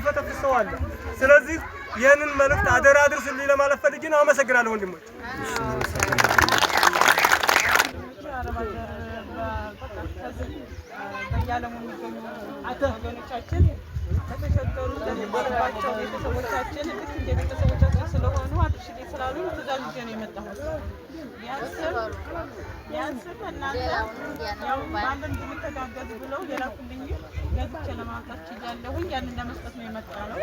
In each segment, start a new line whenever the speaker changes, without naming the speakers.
የሚፈተፍት ሰው አለ። ስለዚህ ይህንን መልእክት አደራ አድርሱልኝ ለማለት ፈልጌ ነው። አመሰግናለሁ ወንድሞች።
በየዓለሙ የሚገኙ ወገኖቻችን ከተቸገሩ ለሚባባቸው ቤተሰቦቻችን ልክ እንደ ቤተሰቦቻችን ስለሆኑ አድርሽልኝ ስላሉ ትእዛዝ ይዤ ነው የመጣሁት። ቢያንስም እናንተ ያው ባለን እንድንተጋገዝ ብለው የላኩልኝ ገዝቼ ለማምጣት ችያለሁኝ። ያንን ለመስጠት ነው የመጣ ነው።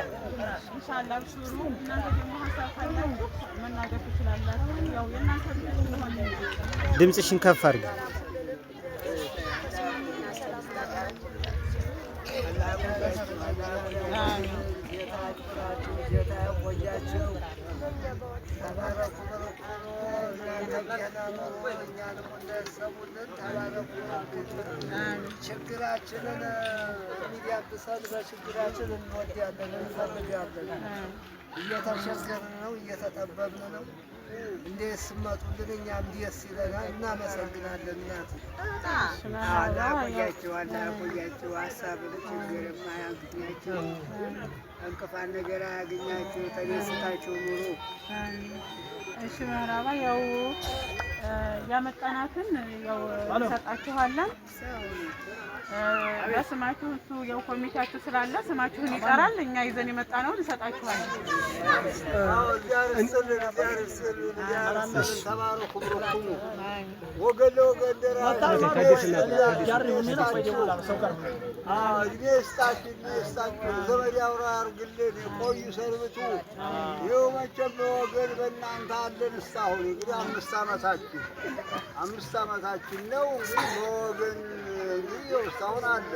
ኢንሻአላህ ብሽሩ። እናንተ ደግሞ ሀሳብ ካላችሁ መናገር ትችላላችሁ። ያው የእናንተ ስለሆነ
ድምፅሽን ከፍ አድርጊ።
ችግራችንን እንዲያብሰን በችግራችን እንወዳለን እንፈልጋለን። እየተቸገርን ነው፣ እየተጠበብን ነው። እንዴት ስመጡልን እኛም ደስ ይለናል። እናመሰግናለን። እናት
ቆያችሁ ቆያችሁ ሀሳብን ችግር የማያገኛችሁ እንቅፋት ነገር አያገኛችሁ። ተደስታችሁ ኑሩ።
እሺ መራባ ያው ያመጣናትን ያው እንሰጣችኋለን። በስማችሁ እሱ ያው ኮሚቴያችሁ ስላለ ስማችሁን ይጠራል። እኛ ይዘን የመጣነውን እንሰጣችኋለን።
ወገን ለወገን ዘመድ ያውራ ያርግልን። ቆዩ ሰንብቱ። ይኸው መቼም ወገን በእናንተ አለን እስካሁን እንግዲህ 5 ዓመታችን ነው። እንግዲህ በወገን እንግዲህ እስካሁን አለ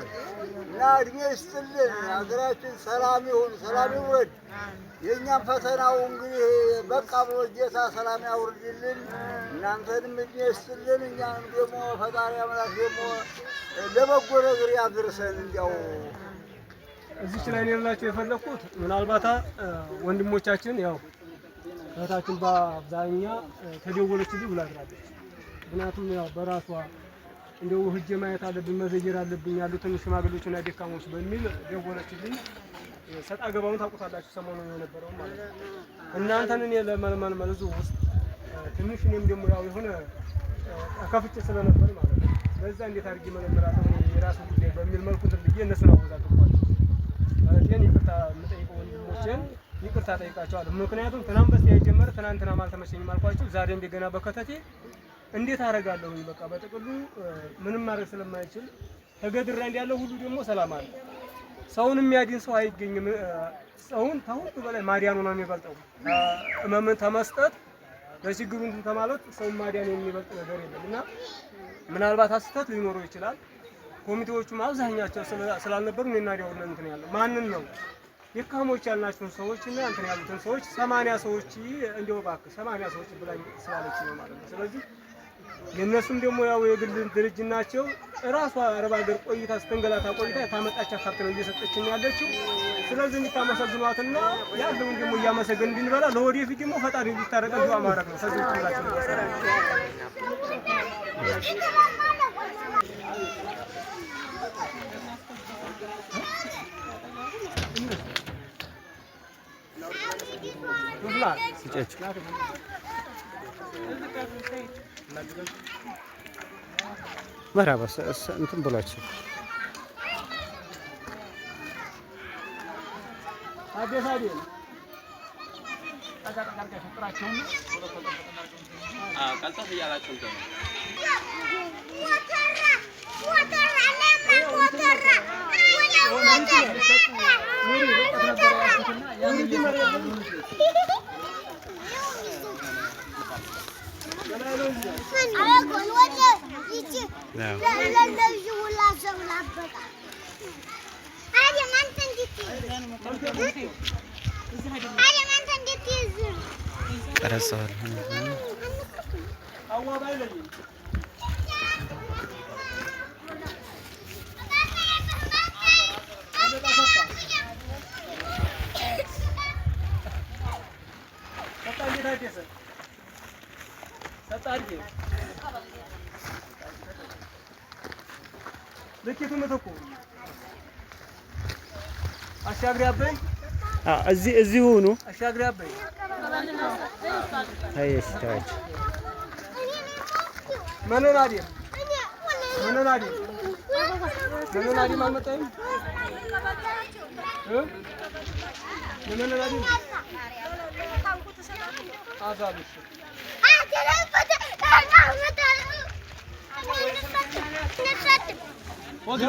እና እድሜ ይስጥልን። ሀገራችን ሰላም ይሁን፣ ሰላም ይውረድ። የእኛም ፈተናው እንግዲህ በቃ ብሎ ጌታ ሰላም ያውርድልን። እናንተንም እድሜ ይስጥልን። እኛንም ደግሞ ፈጣሪ አምላክ ደግሞ ለበጎ ነገር ያድርሰን። እንዲያው
እዚች ላይ ነው የፈለኩት ምናልባት ወንድሞቻችን ያው እህታችን በአብዛኛው ተደወለችልኝ ብላለች። ምክንያቱም ያው በራሷ እንደው ህጅ ማየት አለብኝ መዘየር አለብኝ ያሉትን ሽማግሌዎችና ደካሞች በሚል ደወለችልኝ። ሰጣ ገባውን ታውቁታላችሁ ሰሞኑን የነበረው ማለት ነው። እናንተን እኔ ለመልመል መልዙ ውስጥ ትንሽ እኔም ደግሞ ያው የሆነ ከፍቼ ስለነበር ማለት ነው በዛ እንዴት አድርጌ መለመላው የራሱ ጉዳይ በሚል መልኩ ትልዬ እነሱን አወዛግቧል። እኔ ይቅርታ የምጠይቀው ወንድሞቼን ይቅርታ ጠይቃቸዋለሁ። ምክንያቱም ትናንት በስቲያ የጀመረ ትናንትና አልተመቸኝም አልኳቸው። ዛሬ እንደገና በከተቴ እንዴት አደርጋለሁኝ? በቃ በጥቅሉ ምንም ማድረግ ስለማይችል ተገድራ እንዲያለው ሁሉ ደግሞ ሰላም አለ። ሰውን የሚያድን ሰው አይገኝም። ሰውን ከሁሉ በላይ ማዲያኑ ነው የሚበልጠው። እመምን ተመስጠት ለችግሩ እንትን ተማለት ሰው ማዲያን የሚበልጥ ነገር የለም እና ምናልባት አስተት ሊኖረው ይችላል። ኮሚቴዎቹም አብዛኛቸው ስላልነበሩ እኔና ዲያው እንትን ያለው ማንን ነው የካሞች ያልናቸውን ሰዎች እና እንትን ያሉትን ሰዎች 80 ሰዎች እንደው እባክህ 80 ሰዎች ብላኝ ስላለች ነው ማለት ነው። ስለዚህ የነሱም ደግሞ ያው የግል ድርጅት ናቸው። ራሷ አረብ ሀገር ቆይታ ስትንገላታ ቆይታ ታመጣቻት ሀብት ነው እየሰጠችን ያለችው። ስለዚህ እንድታመሰግኗትና ያለውን ደግሞ እያመሰገን እንድንበላ ለወደፊት ደግሞ ፈጣሪ እንዲታረቀን ዱዓ ማድረግ ነው። ስለዚህ ሁላችንም
መራባ እንትን ብሏቸው
ቀልጠፍ እያላቸው ነው
ቀረጸዋል።
ልኬቱ መተኮ አሻግሪ አበይ
እዚህ ሁኑ።
አሻግሪ አበይ
አይሽ ታች
መኖናዲ ማልመጣም መኖናዲ አዛብሽ ወዲ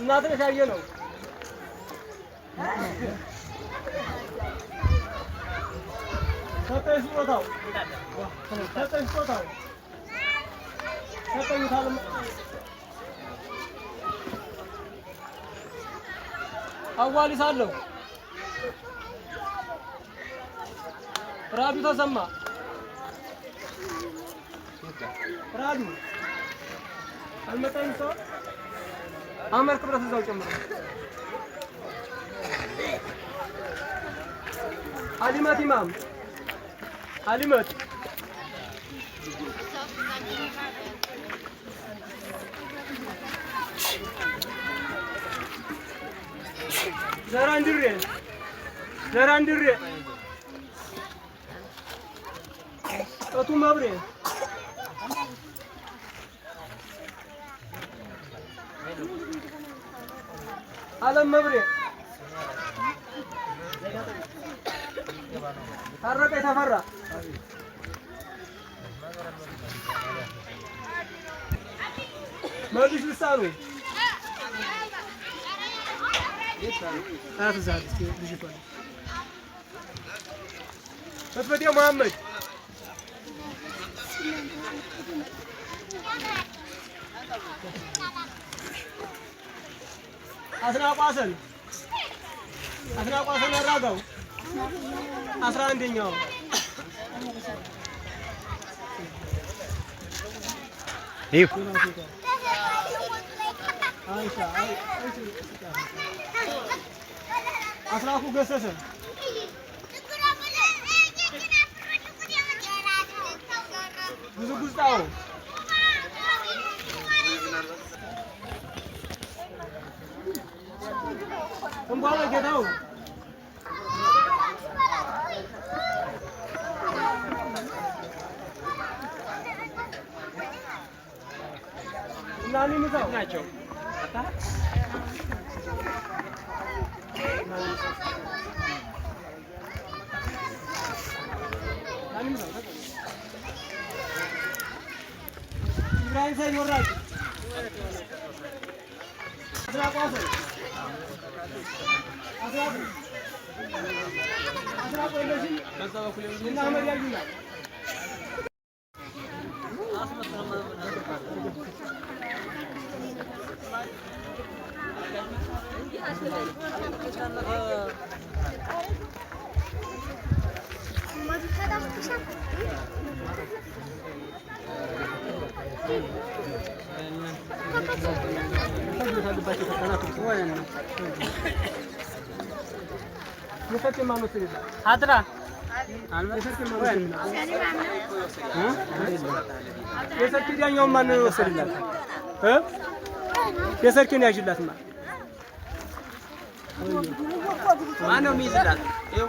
እናትሽ ያየ ነው ሰጠኝ ስጦታው አዋሊሳለሁ ራዱ ተሰማ ራዱ አልመጣም ሰው አመር ክብረት እዛው ጨምሮ አሊመት ኢማም አሊመት ዘራንድሬ ጦቱ መብሬ አለም መብሬ ታረቀ ተፈራ መልሽ ልሳኑ ፈትፈቴ መሐመድ አስናቋሰን አራጋው 11ኛው
ይሁ
አስራኩ ገሰሰ ብዙ ጉስጣው እንኳን ጌታው ናኒ ምዛው ናቸው ኢብራሂም ሰይድ ወራጅ
Hadra.
የሰርኪዳኛው ማን ነው ወሰደላት? የሰርኪን ያጅላትማ ማን ነው የሚይዝላት? ይኸው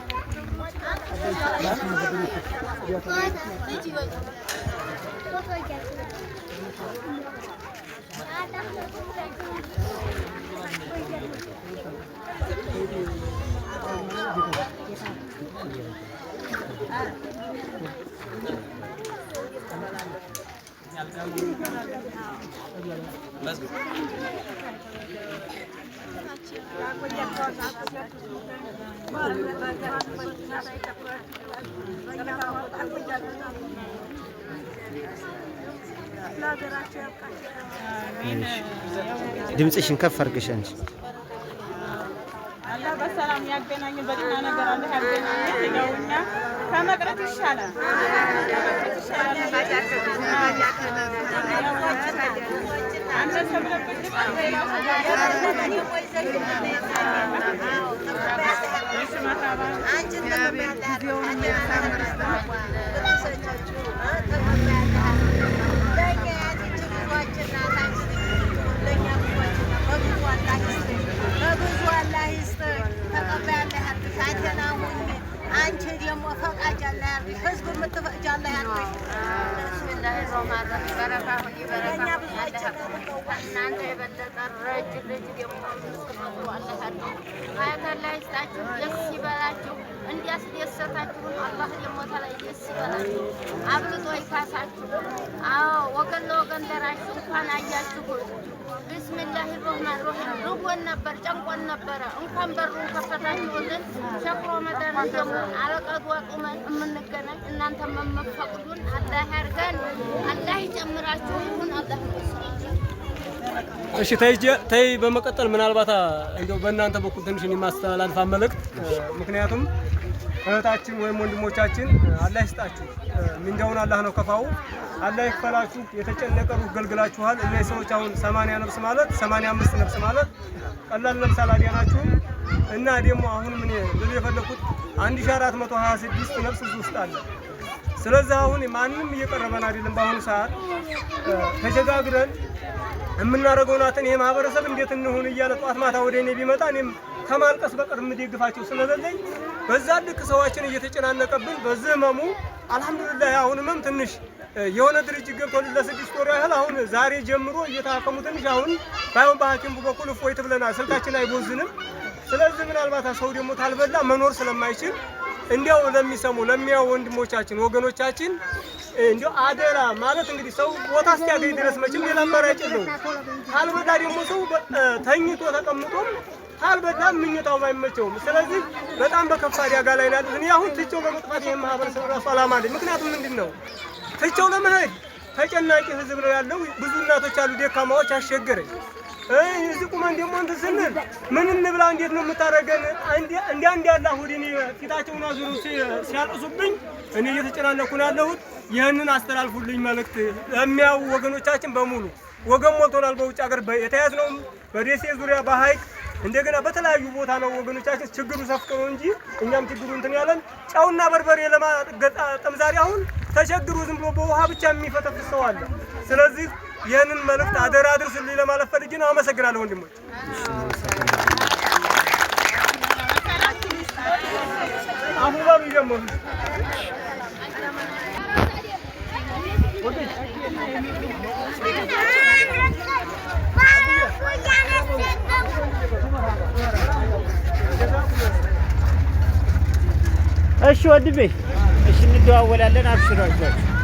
ድምፅሽን ከፍ አድርገሽ አንቺ
አላህ በሰላም በሰላም ያገናኘን፣ በጤና ነገር አለ ያገናኘን። ይኸውና ከመቅረት ይሻላል። አንተ ሰብለበት አንቺ ደግሞ ፈቃጅ አለ ያርግሽ፣ ህዝብ የምትፈቅጅ አለ ያርግሽ። ቢስሚላሂ ረህማን ረሂም በረካ ሁኚ በረካ እናንተ የበለጠ ረጅም ልጅ ደግሞ የምትመጡ አለ ያርግሽ። ሀያት አላህ ይስጣችሁ፣ ደስ ይበላችሁ። እንዲያስደሰታችሁን አላህ ደግሞ ተላይ ደስ ይበላችሁ፣ አብልጦ ይካሳችሁ። አዎ ወገን ለወገን ደራሽ እንኳን አያችሁ። ቢስሚላሂ ረህማን ረሂም ርቦን ነበር፣ ጨንቆን ነበረ። እንኳን በሩን ከፈታችሁልን። ሸክሮ መዳን ደግሞ አለቀዱ አቁመን የምንገናኝ እናንተ መመፈቅዱን አላህ ያርገን፣ አላህ ይጨምራችሁ። ይሁን አላህ ይመስላችሁ።
እሺ ተይ በመቀጠል ምናልባት እንደው በእናንተ በኩል ትንሽ የማስተላልፋ መልእክት፣ ምክንያቱም እህታችን ወይም ወንድሞቻችን አላህ ይስጣችሁ፣ ምንዳውን አላህ ነው ከፋው፣ አላህ ይክፈላችሁ። የተጨነቀ ሩህ ገልግላችኋል። እነዚህ ሰዎች አሁን 80 ነፍስ ማለት 85 ነፍስ ማለት ቀላል ነፍስ አላዲያናችሁም። እና ደግሞ አሁን ምን ልል የፈለኩት 1426 ነፍስ ውስጥ አለ። ስለዚህ አሁን ማንንም እየቀረበን አይደለም። በአሁኑ ሰዓት ተሸጋግረን የምናደርገው ናትን ይሄ ማህበረሰብ እንዴት እንሁን እያለ ጧት ማታ ወደ እኔ ቢመጣ እኔም ከማልቀስ በቀር የምደግፋቸው ስለሌለኝ በዛ ልክ ሰዋችን እየተጨናነቀብን በዚህ ህመሙ አልሐምዱሊላህ አሁን ህመም ትንሽ የሆነ ድርጅት ገብቶልን ለ6 ወር ያህል አሁን ዛሬ ጀምሮ እየታከሙ ትንሽ አሁን ባይሆን በሐኪሙ በኩል እፎይት ብለናል። ስልካችን አይቦዝንም። ስለዚህ ምናልባት ሰው ደግሞ ታልበላ መኖር ስለማይችል እንዲያው ለሚሰሙ ለሚያው ወንድሞቻችን ወገኖቻችን እንዲያው አደራ ማለት እንግዲህ ሰው ቦታ እስኪያገኝ ድረስ መቼም ሌላ አማራጭ የለውም። ታልበላ ደግሞ ሰው ተኝቶ ተቀምጦም ታልበላ ምኝታው አይመቸውም። ስለዚህ በጣም በከፋ አደጋ ላይ ናት። እኔ አሁን ትቼው በመጥፋት ይሄን ማህበረሰብ ራሱ አላማ አይደል። ምክንያቱም ምንድነው ትቼው ለመሄድ ተጨናቂ ህዝብ ነው ያለው። ብዙ እናቶች አሉ ደካማዎች አሸገረኝ። እዚህ ቁመን ደግሞ እንትን ስንል ምን እንብላ እንዴት ነው የምታረገን? እንዲያ ያለ ሁዲኒ ፊታቸውን አዙሩ ሲያልቅሱብኝ እኔ እየተጨናነኩ ነው ያለሁት። ይህንን አስተላልፉልኝ መልእክት ለሚያው ወገኖቻችን በሙሉ። ወገን ሞልቶናል። በውጭ ሀገር የተያዝነው በደሴ ዙሪያ በሀይቅ እንደገና በተለያዩ ቦታ ነው ወገኖቻችን። ችግሩ ሰፍቶ ነው እንጂ እኛም ችግሩ እንትን ያለን ጫውና በርበሬ ለማገጣጠም ዛሬ አሁን ተቸግሩ ዝም ብሎ በውሃ ብቻ የሚፈተፍት ሰው አለ። ስለዚህ ይህንን መልእክት አደራ አድርሱልኝ ለማለት ፈልጌ ነው። አመሰግናለሁ ወንድሞች። አሁን ይጀምሩ።
እሺ ወንድሜ፣ እሺ እንደዋወላለን። አብሽራችሁ